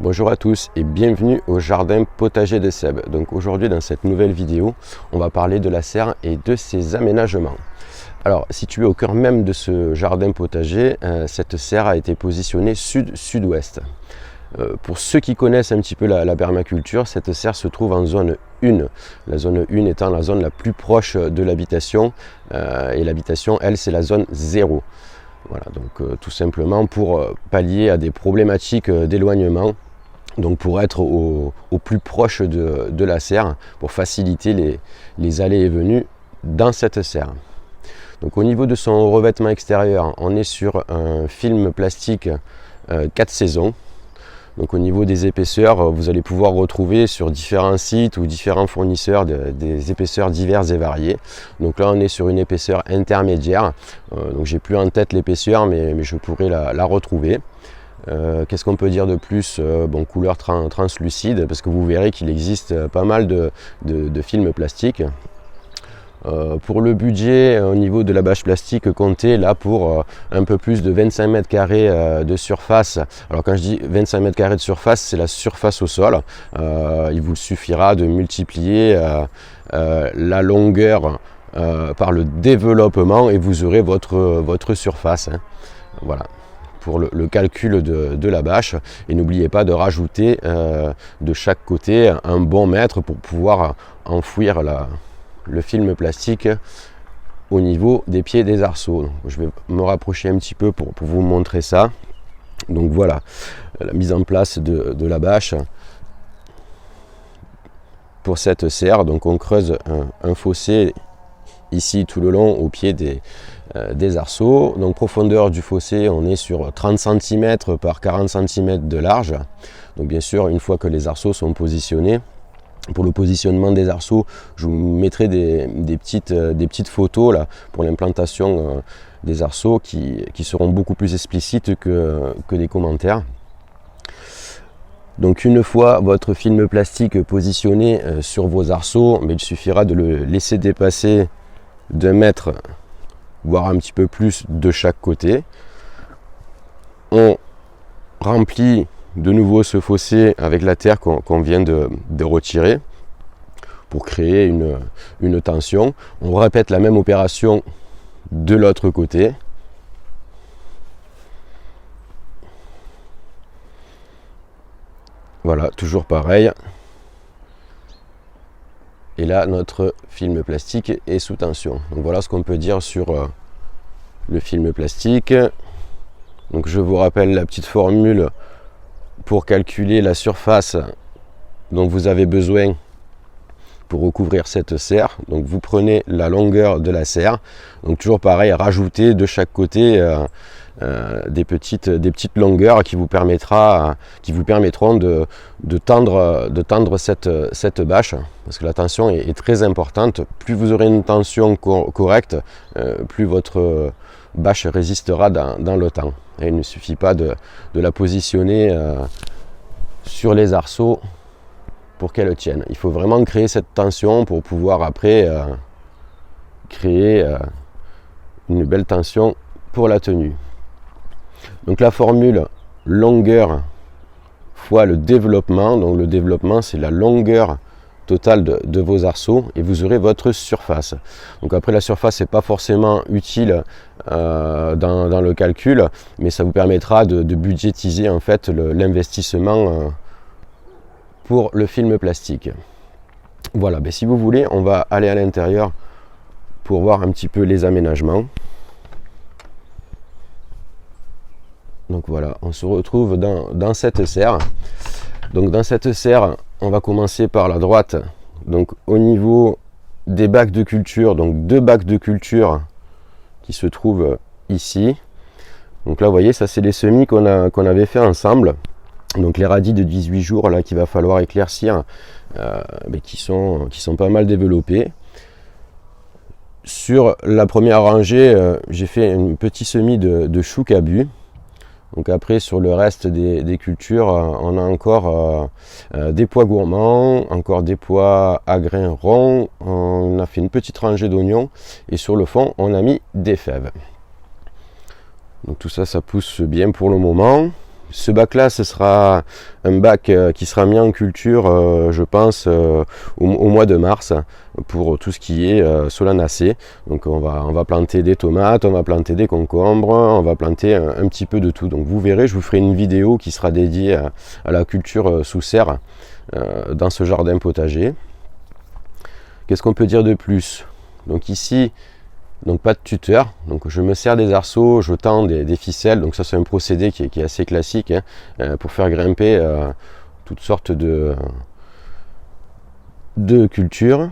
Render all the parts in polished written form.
Bonjour à tous et bienvenue au jardin potager de Seb. Donc aujourd'hui dans cette nouvelle vidéo, on va parler de la serre et de ses aménagements. Alors située au cœur même de ce jardin potager, cette serre a été positionnée sud-sud-ouest. Pour ceux qui connaissent un petit peu la permaculture, cette serre se trouve en zone 1. La zone 1 étant la zone la plus proche de l'habitation et l'habitation, elle, c'est la zone 0. Voilà, donc tout simplement pour pallier à des problématiques d'éloignement. Donc pour être au plus proche de la serre, pour faciliter les allées et venues dans cette serre. Donc au niveau de son revêtement extérieur, on est sur un film plastique 4 saisons. Donc au niveau des épaisseurs, vous allez pouvoir retrouver sur différents sites ou différents fournisseurs des épaisseurs diverses et variées. Donc là on est sur une épaisseur intermédiaire. Donc j'ai plus en tête l'épaisseur mais je pourrais la retrouver. Qu'est-ce qu'on peut dire de plus? Bon, couleur translucide, parce que vous verrez qu'il existe pas mal de films plastiques. Pour le budget, au niveau de la bâche plastique, comptez là pour un peu plus de 25 mètres carrés de surface. Alors quand je dis 25 mètres carrés de surface, c'est la surface au sol. Il vous suffira de multiplier la longueur par le développement et vous aurez votre surface. Voilà, pour le calcul de la bâche. Et n'oubliez pas de rajouter de chaque côté un bon mètre pour pouvoir enfouir le film plastique au niveau des pieds des arceaux. Donc, je vais me rapprocher un petit peu pour vous montrer ça. Donc voilà, la mise en place de la bâche pour cette serre. Donc on creuse un fossé ici tout le long au pied des arceaux. Donc profondeur du fossé, on est sur 30 cm par 40 cm de large. Donc bien sûr, une fois que les arceaux sont positionnés, pour le positionnement des arceaux, je vous mettrai des petites photos là, pour l'implantation des arceaux qui seront beaucoup plus explicites que des commentaires. Donc une fois votre film plastique positionné sur vos arceaux, mais il suffira de le laisser dépasser d'1 mètre, voire un petit peu plus de chaque côté. On remplit de nouveau ce fossé avec la terre qu'on vient de retirer pour créer une tension. On répète la même opération de l'autre côté. Voilà, toujours pareil. Et là, notre film plastique est sous tension. Donc voilà ce qu'on peut dire sur le film plastique. Donc je vous rappelle la petite formule pour calculer la surface dont vous avez besoin pour recouvrir cette serre. Donc vous prenez la longueur de la serre. Donc toujours pareil, rajoutez de chaque côté des petites longueurs qui vous permettront de tendre cette bâche, parce que la tension est très importante. Plus vous aurez une tension correcte, plus votre bâche résistera dans le temps. Et il ne suffit pas de la positionner sur les arceaux pour qu'elle tienne. Il faut vraiment créer cette tension pour pouvoir après créer une belle tension pour la tenue. Donc la formule longueur fois le développement. Donc le développement, c'est la longueur totale de vos arceaux et vous aurez votre surface. Donc après, la surface n'est pas forcément utile dans le calcul, mais ça vous permettra de budgétiser en fait l'investissement pour le film plastique. Voilà, ben si vous voulez, on va aller à l'intérieur pour voir un petit peu les aménagements. Donc voilà, on se retrouve dans cette serre. Donc dans cette serre, on va commencer par la droite. Donc au niveau des bacs de culture, donc 2 bacs de culture qui se trouvent ici. Donc là, vous voyez, ça c'est les semis qu'on avait fait ensemble. Donc les radis de 18 jours là qu'il va falloir éclaircir, mais qui sont pas mal développés. Sur la première rangée, j'ai fait un petit semis de chou cabu. Donc après, sur le reste des cultures, on a encore des pois gourmands, encore des pois à grains ronds. On a fait une petite rangée d'oignons et sur le fond, on a mis des fèves. Donc tout ça, ça pousse bien pour le moment. Ce bac là, ce sera un bac qui sera mis en culture, je pense, au mois de mars, pour tout ce qui est solanacées. Donc on va planter des tomates, on va planter des concombres, on va planter un petit peu de tout. Donc vous verrez, je vous ferai une vidéo qui sera dédiée à la culture sous serre dans ce jardin potager. Qu'est-ce qu'on peut dire de plus? Donc ici, donc pas de tuteur, donc je me sers des arceaux, je tends des ficelles, donc ça c'est un procédé qui est assez classique pour faire grimper toutes sortes de cultures.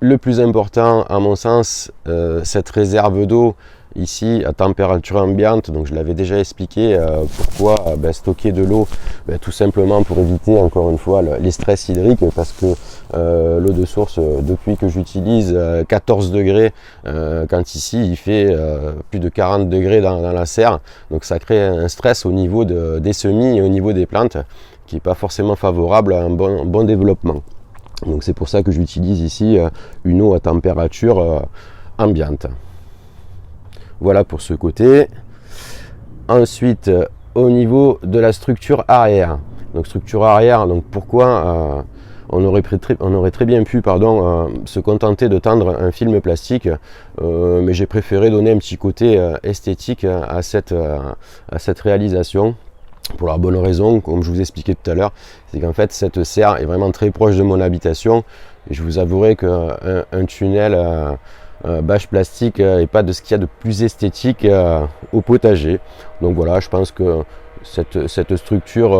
Le plus important à mon sens, cette réserve d'eau ici à température ambiante, donc je l'avais déjà expliqué pourquoi stocker de l'eau, tout simplement pour éviter encore une fois les stress hydriques, parce que l'eau de source, depuis que j'utilise 14 degrés, quand ici il fait plus de 40 degrés dans la serre, donc ça crée un stress au niveau des semis et au niveau des plantes qui n'est pas forcément favorable à un bon développement. Donc c'est pour ça que j'utilise ici une eau à température ambiante. Voilà pour ce côté. Ensuite, au niveau de la structure arrière. Donc structure arrière, donc pourquoi on aurait très bien pu se contenter de tendre un film plastique, mais j'ai préféré donner un petit côté esthétique à cette réalisation. Pour la bonne raison, comme je vous expliquais tout à l'heure, c'est qu'en fait cette serre est vraiment très proche de mon habitation. Et je vous avouerai qu'un tunnel bâche plastique n'est pas de ce qu'il y a de plus esthétique au potager. Donc voilà, je pense que cette structure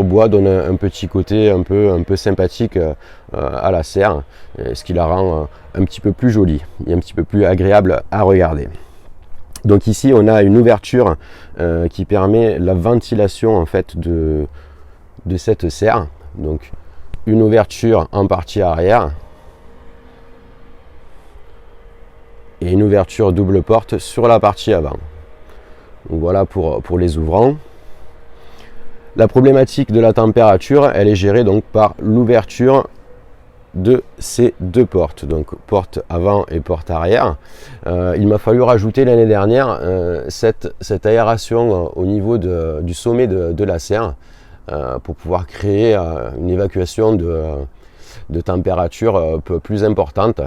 bois donne un petit côté un peu sympathique à la serre, ce qui la rend un petit peu plus jolie et un petit peu plus agréable à regarder. Donc ici on a une ouverture qui permet la ventilation en fait de cette serre. Donc une ouverture en partie arrière et une ouverture double porte sur la partie avant. Donc voilà pour les ouvrants. La problématique de la température, elle est gérée donc par l'ouverture de ces deux portes, donc porte avant et porte arrière. Il m'a fallu rajouter l'année dernière cette aération au niveau du sommet de la serre pour pouvoir créer une évacuation de température un peu plus importante,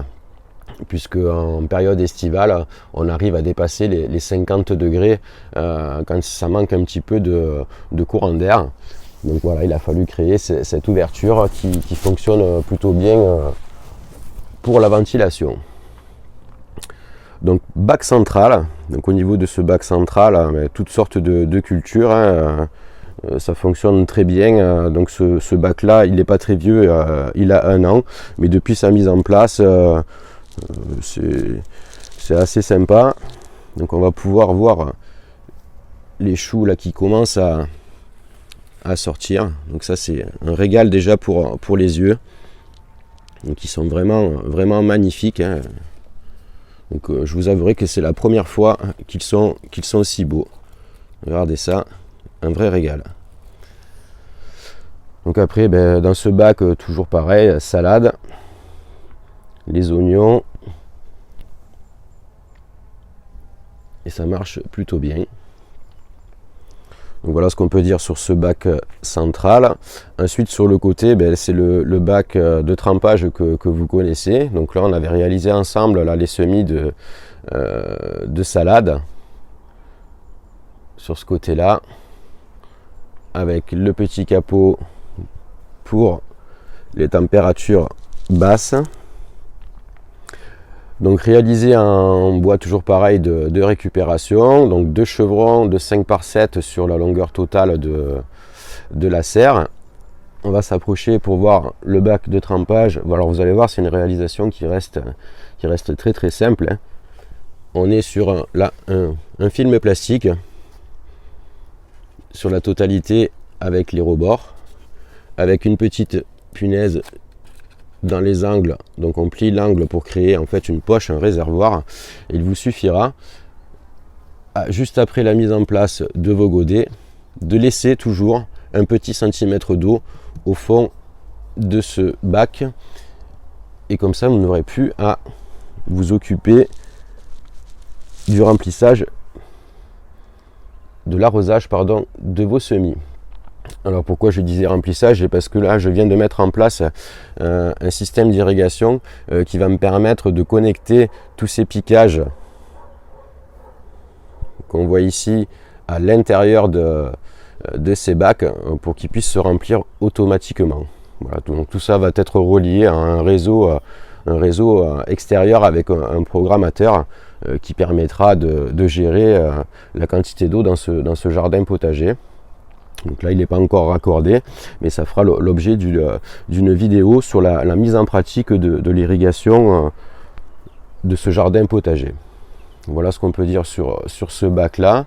puisque en période estivale on arrive à dépasser les 50 degrés quand ça manque un petit peu de courant d'air. Donc voilà, il a fallu créer cette ouverture qui fonctionne plutôt bien pour la ventilation. Donc bac central, donc au niveau de ce bac central, toutes sortes de cultures, ça fonctionne très bien. Donc ce bac là, il n'est pas très vieux, il a 1 an, mais depuis sa mise en place, c'est assez sympa. Donc on va pouvoir voir les choux là qui commencent à sortir. Donc ça c'est un régal déjà pour les yeux. Donc ils sont vraiment magnifiques. Donc je vous avouerai que c'est la première fois qu'ils sont si beaux. Regardez ça, un vrai régal. Donc après dans ce bac toujours pareil, salade, les oignons, et ça marche plutôt bien. Donc voilà ce qu'on peut dire sur ce bac central. Ensuite sur le côté, c'est le bac de trempage que vous connaissez. Donc là on avait réalisé ensemble les semis de salade sur ce côté là, avec le petit capot pour les températures basses. Donc réalisé en bois toujours pareil de récupération, donc 2 chevrons de 5 par 7 sur la longueur totale de la serre. On va s'approcher pour voir le bac de trempage. Alors vous allez voir, c'est une réalisation qui reste très simple. On est sur un film plastique sur la totalité avec les rebords, avec une petite punaise dans les angles. Donc on plie l'angle pour créer en fait une poche, un réservoir. Il vous suffira, juste après la mise en place de vos godets, de laisser toujours un petit centimètre d'eau au fond de ce bac, et comme ça vous n'aurez plus à vous occuper du remplissage de l'arrosage de vos semis. Alors pourquoi je disais remplissage? Et parce que là je viens de mettre en place un système d'irrigation qui va me permettre de connecter tous ces piquages qu'on voit ici à l'intérieur de ces bacs pour qu'ils puissent se remplir automatiquement. Voilà, donc tout ça va être relié à un réseau extérieur avec un programmateur qui permettra de gérer la quantité d'eau dans ce jardin potager. Donc là il n'est pas encore raccordé, mais ça fera l'objet d'une vidéo sur la mise en pratique de l'irrigation de ce jardin potager. Voilà ce qu'on peut dire sur ce bac là.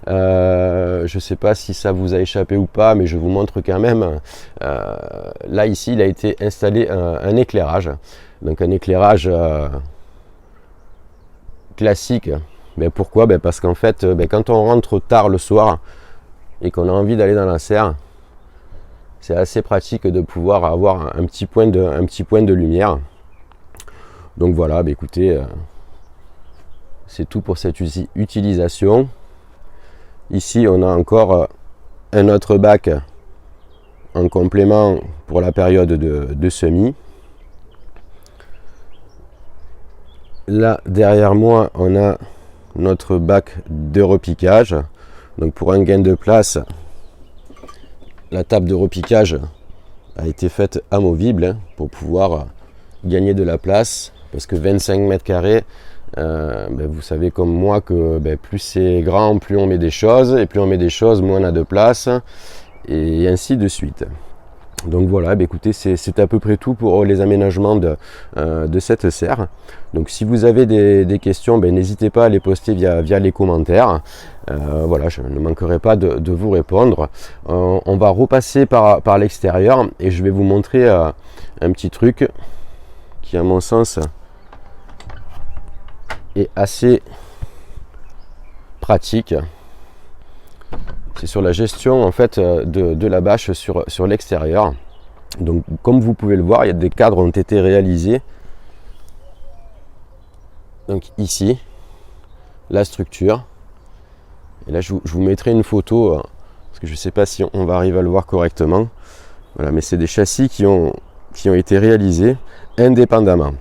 Je ne sais pas si ça vous a échappé ou pas, mais je vous montre quand même. Là ici il a été installé un éclairage, donc un éclairage classique. Mais pourquoi? Parce qu'en fait quand on rentre tard le soir et qu'on a envie d'aller dans la serre, c'est assez pratique de pouvoir avoir un petit point de lumière. Donc voilà, écoutez, c'est tout pour cette utilisation. Ici on a encore un autre bac en complément pour la période de semis. Là derrière moi on a notre bac de repiquage. Donc pour un gain de place, la table de repiquage a été faite amovible pour pouvoir gagner de la place, parce que 25 mètres carrés, vous savez comme moi que plus c'est grand, plus on met des choses, et plus on met des choses, moins on a de place, et ainsi de suite. Donc voilà, écoutez, c'est à peu près tout pour les aménagements de cette serre. Donc si vous avez des questions, n'hésitez pas à les poster via les commentaires. Voilà, je ne manquerai pas de vous répondre. On va repasser par l'extérieur et je vais vous montrer un petit truc qui à mon sens est assez pratique. C'est sur la gestion en fait de la bâche sur l'extérieur. Donc comme vous pouvez le voir, il y a des cadres ont été réalisés. Donc ici, la structure. Et là je vous mettrai une photo parce que je ne sais pas si on va arriver à le voir correctement. Voilà, mais c'est des châssis qui ont été réalisés indépendamment.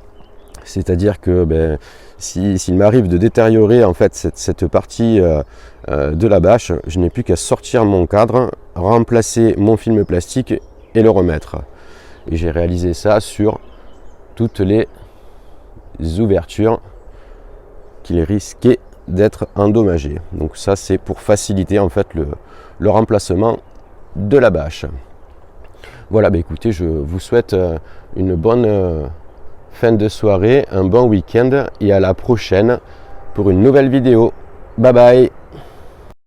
C'est-à-dire que s'il m'arrive de détériorer en fait cette partie de la bâche, je n'ai plus qu'à sortir mon cadre, remplacer mon film plastique et le remettre. Et j'ai réalisé ça sur toutes les ouvertures qui risquaient d'être endommagées. Donc ça c'est pour faciliter en fait le remplacement de la bâche. Voilà, écoutez, je vous souhaite une bonne fin de soirée, un bon week-end et à la prochaine pour une nouvelle vidéo. Bye bye.